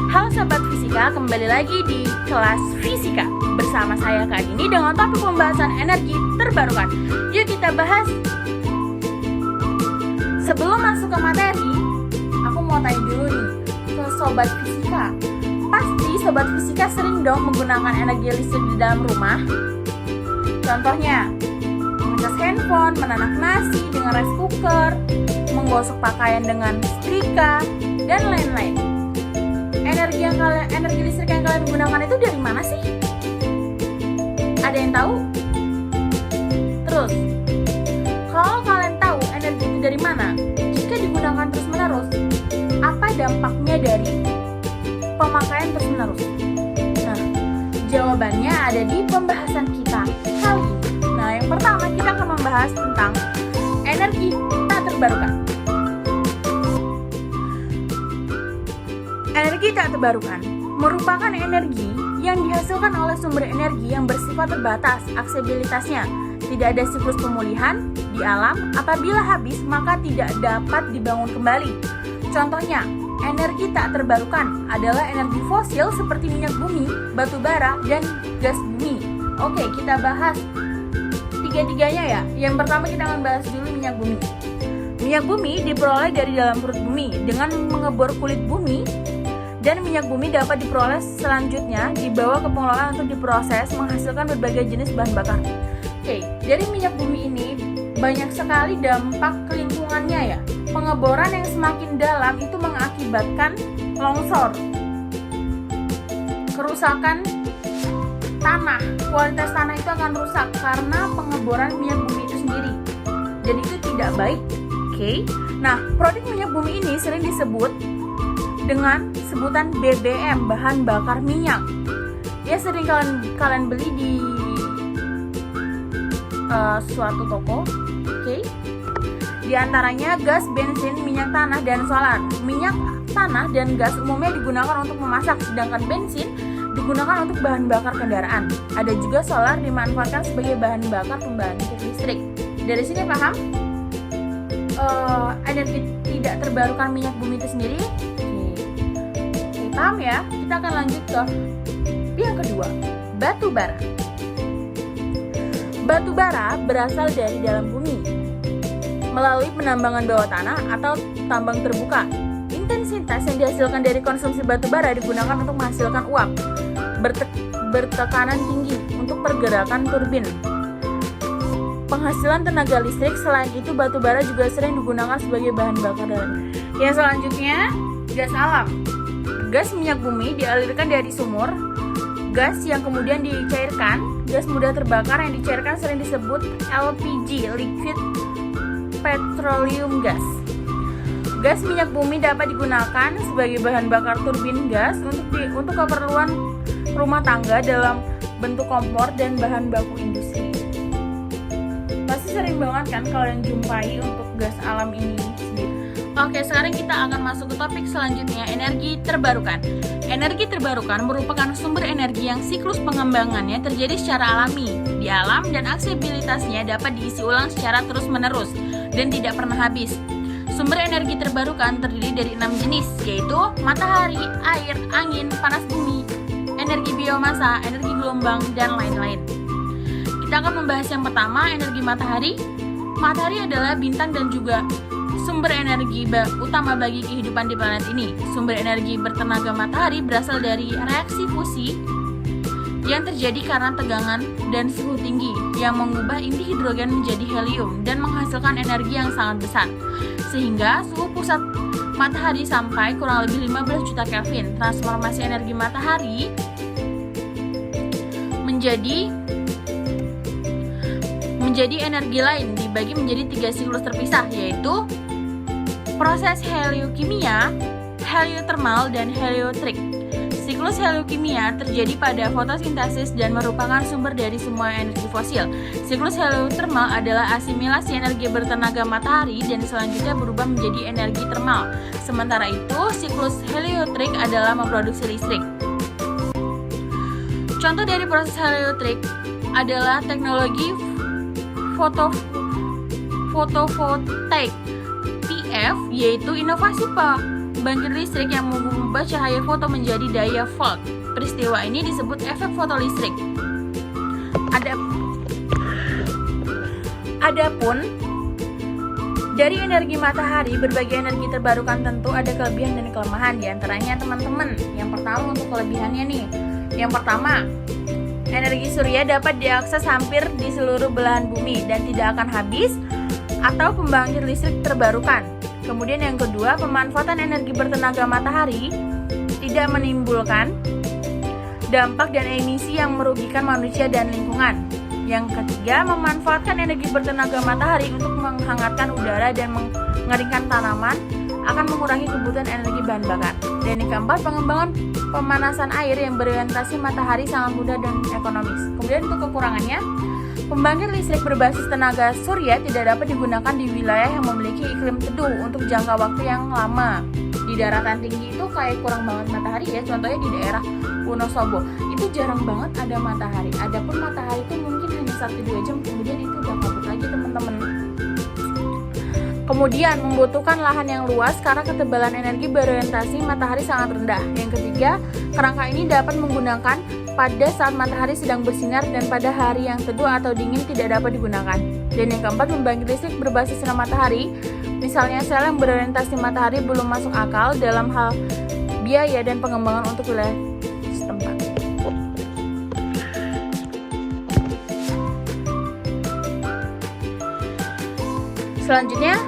Halo Sobat Fisika, kembali lagi di kelas Fisika bersama saya Kak Dini dengan topik pembahasan energi terbarukan. Yuk kita bahas. Sebelum masuk ke materi, aku mau tanya dulu nih ke Sobat Fisika. Pasti Sobat Fisika sering dong menggunakan energi listrik di dalam rumah. Contohnya, mengecas handphone, menanak nasi dengan rice cooker, menggosok pakaian dengan setrika, dan lain-lain. Energi listrik yang kalian gunakan itu dari mana sih? Ada yang tahu? Terus, kalau kalian tahu energi itu dari mana, jika digunakan terus-menerus, apa dampaknya dari pemakaian terus-menerus? Nah, jawabannya ada di pembahasan kita kali ini. Nah, yang pertama kita akan membahas tentang energi tak terbarukan. Energi tak terbarukan merupakan energi yang dihasilkan oleh sumber energi yang bersifat terbatas aksesibilitasnya. Tidak ada siklus pemulihan di alam, apabila habis maka tidak dapat dibangun kembali. Contohnya, energi tak terbarukan adalah energi fosil seperti minyak bumi, batu bara, dan gas bumi. Oke, kita bahas tiga-tiganya ya. Yang pertama kita akan bahas dulu minyak bumi. Minyak bumi diperoleh dari dalam perut bumi dengan mengebor kulit bumi, dan minyak bumi dapat diperoleh selanjutnya dibawa ke pengelolaan untuk diproses menghasilkan berbagai jenis bahan bakar. Oke, dari minyak bumi ini banyak sekali dampak ke lingkungannya ya. Pengeboran yang semakin dalam itu mengakibatkan longsor, kerusakan tanah, kualitas tanah itu akan rusak karena pengeboran minyak bumi itu sendiri. Jadi itu tidak baik. Oke. Nah, produk minyak bumi ini sering disebut dengan sebutan BBM, bahan bakar minyak. Ya, sering kalian beli di suatu toko. Oke. Di antaranya gas, bensin, minyak tanah, dan solar. Minyak tanah dan gas umumnya digunakan untuk memasak, sedangkan bensin digunakan untuk bahan bakar kendaraan. Ada juga solar dimanfaatkan sebagai bahan bakar pembangkit listrik. Dari sini paham? Energi tidak terbarukan minyak bumi itu sendiri. Paham ya? Kita akan lanjut ke yang kedua, batu bara. Batu bara berasal dari dalam bumi melalui penambangan bawah tanah atau tambang terbuka. Intensitas yang dihasilkan dari konsumsi batu bara digunakan untuk menghasilkan uap bertekanan tinggi untuk pergerakan turbin. Penghasilan tenaga listrik. Selain itu, batu bara juga sering digunakan sebagai bahan bakar dalam. Yang selanjutnya, gas alam. Gas minyak bumi dialirkan dari sumur, gas yang kemudian dicairkan. Gas mudah terbakar yang dicairkan sering disebut LPG, liquid petroleum gas. Gas minyak bumi dapat digunakan sebagai bahan bakar turbin gas untuk keperluan rumah tangga dalam bentuk kompor dan bahan baku industri. Pasti sering banget kan kalian jumpai untuk gas alam ini sendiri. Oke, sekarang kita akan masuk ke topik selanjutnya, energi terbarukan. Energi terbarukan merupakan sumber energi yang siklus pengembangannya terjadi secara alami di alam dan aksesibilitasnya dapat diisi ulang secara terus-menerus dan tidak pernah habis. Sumber energi terbarukan terdiri dari 6 jenis, yaitu matahari, air, angin, panas bumi, energi biomasa, energi gelombang, dan lain-lain. Kita akan membahas yang pertama, energi matahari. Matahari adalah bintang dan juga sumber energi utama bagi kehidupan di planet ini. Sumber energi bertenaga matahari berasal dari reaksi fusi yang terjadi karena tegangan dan suhu tinggi yang mengubah inti hidrogen menjadi helium dan menghasilkan energi yang sangat besar, sehingga suhu pusat matahari sampai kurang lebih 15 juta Kelvin. Transformasi energi matahari menjadi energi lain dibagi menjadi 3 siklus terpisah, yaitu proses heliokimia, heliotermal, dan heliotrik. Siklus heliokimia terjadi pada fotosintesis dan merupakan sumber dari semua energi fosil. Siklus heliotermal adalah asimilasi energi bertenaga matahari dan selanjutnya berubah menjadi energi termal. Sementara itu, siklus heliotrik adalah memproduksi listrik. Contoh dari proses heliotrik adalah teknologi fotovoltaik PF, yaitu inovasi pembangkit listrik yang mengubah cahaya foto menjadi daya volt. Peristiwa ini disebut efek fotolistrik. Adapun dari energi matahari, berbagai energi terbarukan tentu ada kelebihan dan kelemahan. Di antaranya teman-teman, yang pertama untuk kelebihannya nih. Yang pertama, energi surya dapat diakses hampir di seluruh belahan bumi dan tidak akan habis atau pembangkit listrik terbarukan. Kemudian yang kedua, pemanfaatan energi bertenaga matahari tidak menimbulkan dampak dan emisi yang merugikan manusia dan lingkungan. Yang ketiga, memanfaatkan energi bertenaga matahari untuk menghangatkan udara dan mengeringkan tanaman akan mengurangi kebutuhan energi bahan bakar. Dan yang keempat, pengembangan pemanasan air yang berorientasi matahari sangat mudah dan ekonomis. Kemudian untuk kekurangannya, pembangkit listrik berbasis tenaga surya tidak dapat digunakan di wilayah yang memiliki iklim teduh untuk jangka waktu yang lama. Di daratan tinggi itu kayak kurang banget matahari ya, contohnya di daerah Wonosobo itu jarang banget ada matahari. Adapun matahari itu mungkin hanya 1-2 jam, kemudian itu udah kabut lagi teman-teman. Kemudian membutuhkan lahan yang luas karena ketebalan energi berorientasi matahari sangat rendah. Yang ketiga, kerangka ini dapat menggunakan pada saat matahari sedang bersinar dan pada hari yang teduh atau dingin tidak dapat digunakan. Dan yang keempat, pembangkit listrik berbasis sinar matahari, misalnya sel yang berorientasi matahari belum masuk akal dalam hal biaya dan pengembangan untuk wilayah setempat. Selanjutnya,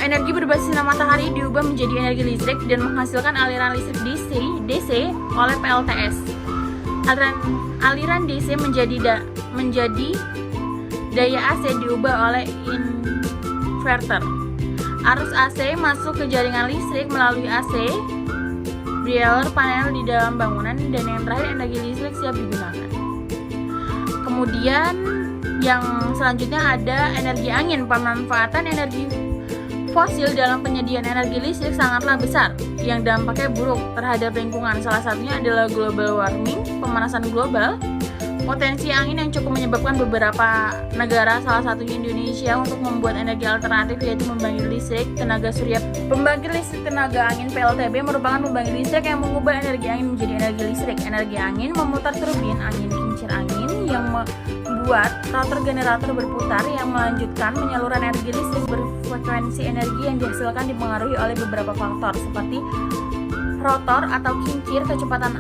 energi berbasis sinar matahari diubah menjadi energi listrik dan menghasilkan aliran listrik DC oleh PLTS. Aliran DC menjadi daya AC diubah oleh inverter. Arus AC masuk ke jaringan listrik melalui AC breaker panel di dalam bangunan, dan yang terakhir energi listrik siap digunakan. Kemudian yang selanjutnya ada energi angin. Pemanfaatan energi fosil dalam penyediaan energi listrik sangatlah besar yang dampaknya buruk terhadap lingkungan. Salah satunya adalah global warming, pemanasan global. Potensi angin yang cukup menyebabkan beberapa negara, salah satunya Indonesia, untuk membuat energi alternatif yaitu pembangkit listrik tenaga surya. Pembangkit listrik tenaga angin PLTB merupakan pembangkit listrik yang mengubah energi angin menjadi energi listrik. Energi angin memutar turbin angin kincir angin yang membuat rotor generator berputar yang melanjutkan penyaluran energi listrik. Berfrekuensi energi yang dihasilkan dipengaruhi oleh beberapa faktor seperti rotor atau kincir, kecepatan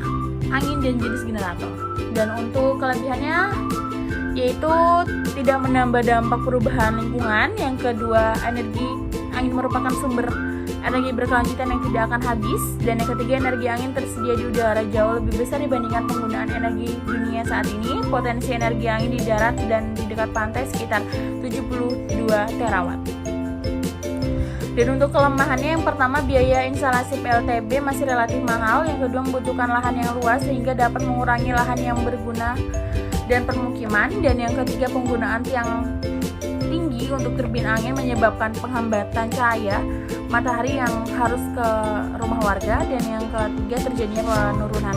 angin, dan jenis generator. Dan untuk kelebihannya yaitu tidak menambah dampak perubahan lingkungan. Yang kedua, energi angin merupakan sumber energi berkelanjutan yang tidak akan habis. Dan yang ketiga, energi angin tersedia di udara jauh lebih besar dibandingkan penggunaan energi dunia saat ini. Potensi energi angin di darat dan di dekat pantai sekitar 72 terawatt. Dan untuk kelemahannya, yang pertama, biaya instalasi PLTB masih relatif mahal. Yang kedua, membutuhkan lahan yang luas sehingga dapat mengurangi lahan yang berguna dan permukiman. Dan yang ketiga, penggunaan tiang tinggi untuk turbin angin menyebabkan penghambatan cahaya matahari yang harus ke rumah warga. Dan yang ketiga, terjadinya penurunan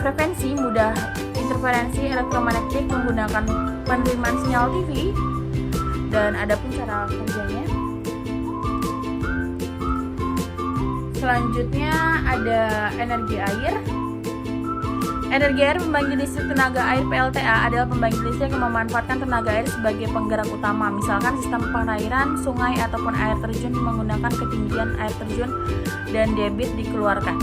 frekuensi, mudah interferensi elektromagnetik menggunakan penerimaan sinyal TV. Dan ada pun cara kerjanya. Selanjutnya ada energi air. Energi air, pembangkit listrik tenaga air PLTA adalah pembangkit listrik yang memanfaatkan tenaga air sebagai penggerak utama. Misalkan sistem perairan, sungai, ataupun air terjun menggunakan ketinggian air terjun dan debit dikeluarkan.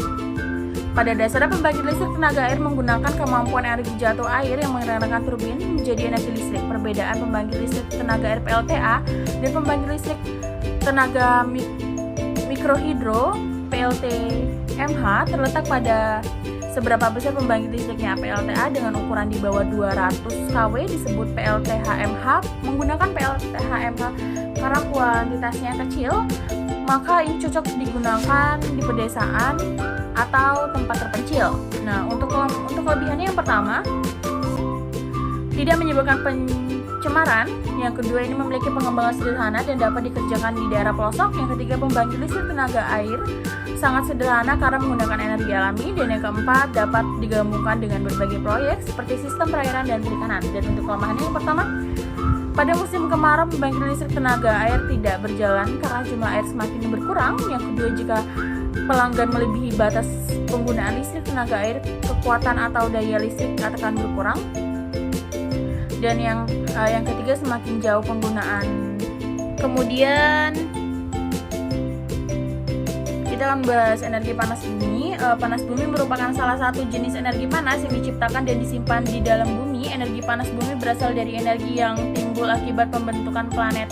Pada dasarnya, pembangkit listrik tenaga air menggunakan kemampuan energi jatuh air yang menggerakkan turbin menjadi energi listrik. Perbedaan pembangkit listrik tenaga air PLTA dan pembangkit listrik tenaga mikrohidro PLTMH terletak pada seberapa besar pembangkit listriknya. PLTA dengan ukuran di bawah 200 kW disebut PLTHMH. Menggunakan PLTHMH karena kuantitasnya kecil, maka ini cocok digunakan di pedesaan atau tempat terpencil. Nah, untuk kelebihannya, yang pertama, tidak menyebabkan pencemaran. Yang kedua, ini memiliki pengembangan sederhana dan dapat dikerjakan di daerah pelosok. Yang ketiga, pembangkit listrik tenaga air sangat sederhana karena menggunakan energi alami. Dan yang keempat, dapat digabungkan dengan berbagai proyek seperti sistem perairan dan perikanan. Dan untuk kelemahannya, yang pertama, pada musim kemarau pembangkit listrik tenaga air tidak berjalan karena jumlah air semakin berkurang. Yang kedua, jika pelanggan melebihi batas penggunaan listrik tenaga air, kekuatan atau daya listrik akan berkurang. Dan yang ketiga, semakin jauh penggunaan. Kemudian kita akan bahas energi panas bumi. Panas bumi merupakan salah satu jenis energi panas yang diciptakan dan disimpan di dalam bumi. Energi panas bumi berasal dari energi yang timbul akibat pembentukan planet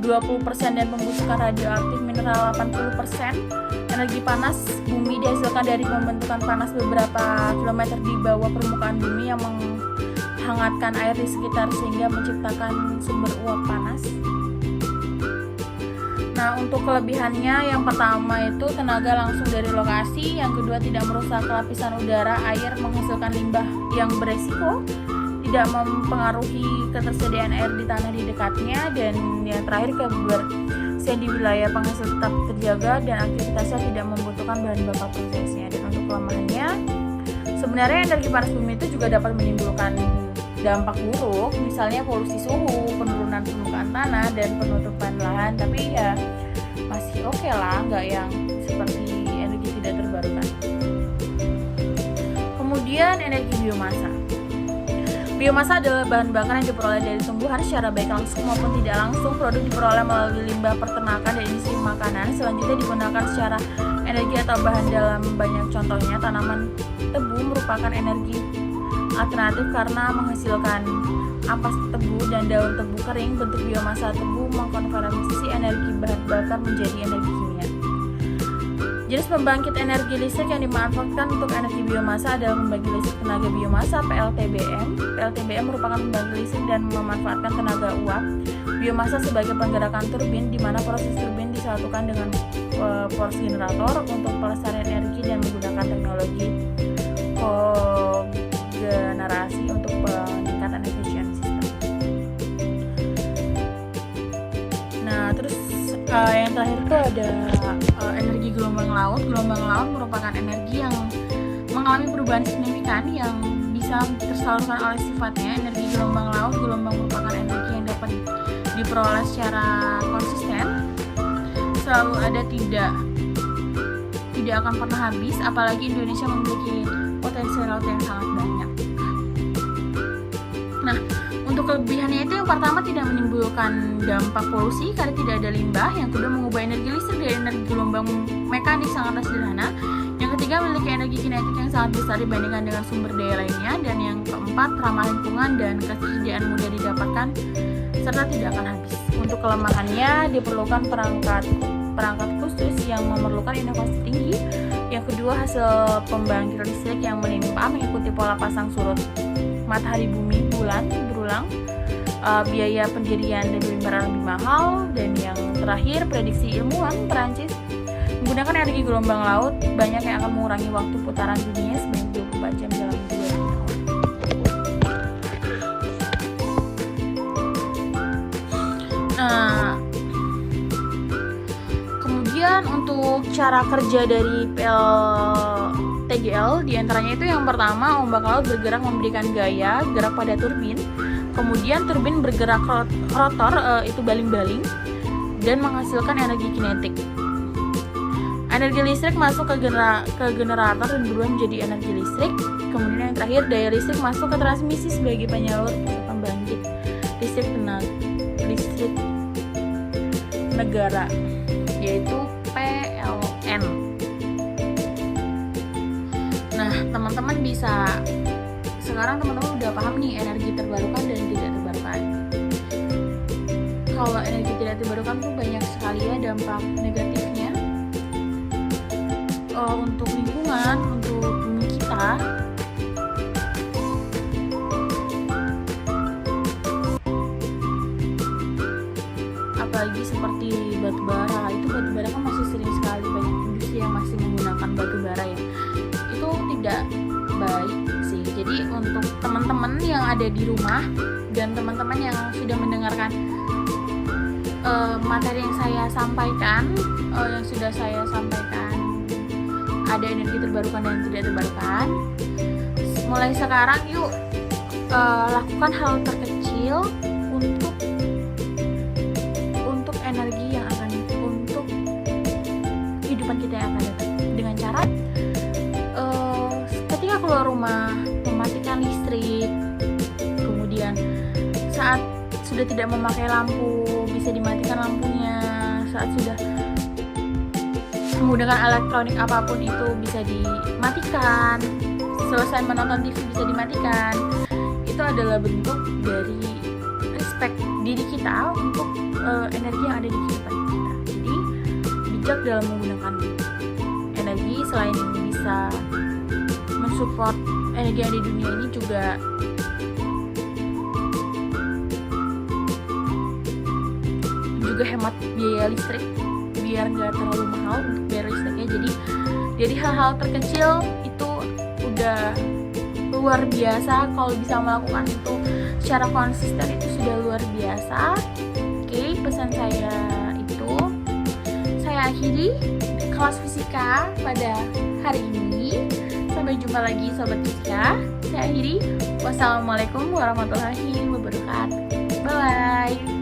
20% dan pembusukan radioaktif mineral 80%. Energi panas bumi dihasilkan dari pembentukan panas beberapa kilometer di bawah permukaan bumi yang menghangatkan air di sekitar sehingga menciptakan sumber uap panas. Nah, untuk kelebihannya, yang pertama itu tenaga langsung dari lokasi, yang kedua tidak merusak lapisan udara, air, menghasilkan limbah yang beresiko, tidak mempengaruhi ketersediaan air di tanah di dekatnya, dan yang terakhir kebersihan di wilayah penghasil tetap terjaga dan aktivitasnya tidak membutuhkan bahan bakar prosesnya. Dan untuk kelemahannya, sebenarnya energi panas bumi itu juga dapat menimbulkan dampak buruk, misalnya polusi suhu, penurunan permukaan tanah, dan penutupan lahan. Tapi ya masih oke lah, nggak yang seperti energi tidak terbarukan. Kemudian energi biomasa. Biomasa adalah bahan bakar yang diperoleh dari tumbuhan secara baik langsung maupun tidak langsung. Produk diperoleh melalui limbah peternakan dan industri makanan. Selanjutnya digunakan secara energi atau bahan dalam banyak contohnya. Tanaman tebu merupakan energi alternatif karena menghasilkan ampas tebu dan daun tebu kering. Bentuk biomasa tebu mengkonversi energi bahan bakar menjadi energi kimia. Jenis pembangkit energi listrik yang dimanfaatkan untuk energi biomasa adalah pembangkit listrik tenaga biomasa (PLTBM). PLTBM merupakan pembangkit listrik dan memanfaatkan tenaga uap biomasa sebagai penggerakan turbin, di mana proses turbin disatukan dengan poros generator untuk pelestarian energi dan menggunakan teknologi kogenerasi untuk peningkatan efisiensi sistem. Nah, terus yang terakhir itu ada energi gelombang laut. Gelombang laut merupakan energi yang mengalami perubahan signifikan yang bisa tersalurkan oleh sifatnya. Energi gelombang laut, gelombang merupakan energi yang dapat diperoleh secara konsisten, selalu ada, tidak akan pernah habis, apalagi Indonesia memiliki potensi laut yang sangat banyak. Nah, untuk kelebihannya itu yang pertama tidak menimbulkan dampak polusi karena tidak ada limbah. Yang kedua mengubah energi listrik dari energi gelombang mekanik sangatlah sederhana. Yang ketiga memiliki energi kinetik yang sangat besar dibandingkan dengan sumber daya lainnya. Dan yang keempat ramah lingkungan dan ketersediaan mudah didapatkan serta tidak akan habis. Untuk kelemahannya diperlukan perangkat khusus yang memerlukan inovasi tinggi. Yang kedua hasil pembangkit listrik yang melimpah mengikuti pola pasang surut matahari, bumi, bulan berulang. Biaya pendirian dan pemeliharaan lebih mahal. Dan yang terakhir prediksi ilmuwan Perancis menggunakan energi gelombang laut banyak yang akan mengurangi waktu putaran dunia sebanyak 24 jam dalam 2 tahun. Kemudian untuk cara kerja dari PLTGL diantaranya itu yang pertama, ombak laut bergerak memberikan gaya gerak pada turbin. Kemudian turbin bergerak rotor, itu baling-baling, dan menghasilkan energi kinetik. Energi listrik masuk ke generator dan berubah menjadi energi listrik. Kemudian yang terakhir, daya listrik masuk ke transmisi sebagai penyalur pembangkit listrik negara, yaitu PLN. Nah, teman-teman sekarang teman-teman udah paham nih energi terbarukan dan tidak terbarukan. Kalau energi tidak terbarukan tuh banyak sekali ya dampak negatifnya untuk lingkungan, untuk bumi kita. Apalagi seperti batubara, itu batubara kan masih sering sekali banyak industri yang masih menggunakan batubara ya. Itu tidak baik sih. Jadi untuk teman-teman yang ada di rumah dan teman-teman yang sudah mendengarkan materi yang saya sampaikan, ada energi terbarukan dan tidak terbarukan. Mulai sekarang yuk lakukan hal terkecil untuk energi yang akan, untuk kehidupan kita yang akan datang. keluar rumah mematikan listrik, kemudian saat sudah tidak memakai lampu bisa dimatikan lampunya, saat sudah menggunakan elektronik apapun itu bisa dimatikan, selesai menonton TV bisa dimatikan. Itu adalah bentuk dari respect diri kita untuk energi yang ada di kehidupan kita. Jadi bijak dalam menggunakan energi, selain bisa mensupport energi yang ada di dunia ini, juga hemat biaya listrik biar nggak terlalu mahal untuk bayar listriknya. Jadi dari hal-hal terkecil itu udah luar biasa. Kalau bisa melakukan itu secara konsisten itu sudah luar biasa. Oke, pesan saya itu saya akhiri kelas fisika pada hari ini. Sampai jumpa lagi sobat fisika. Saya akhiri. Wassalamualaikum warahmatullahi wabarakatuh. Bye bye.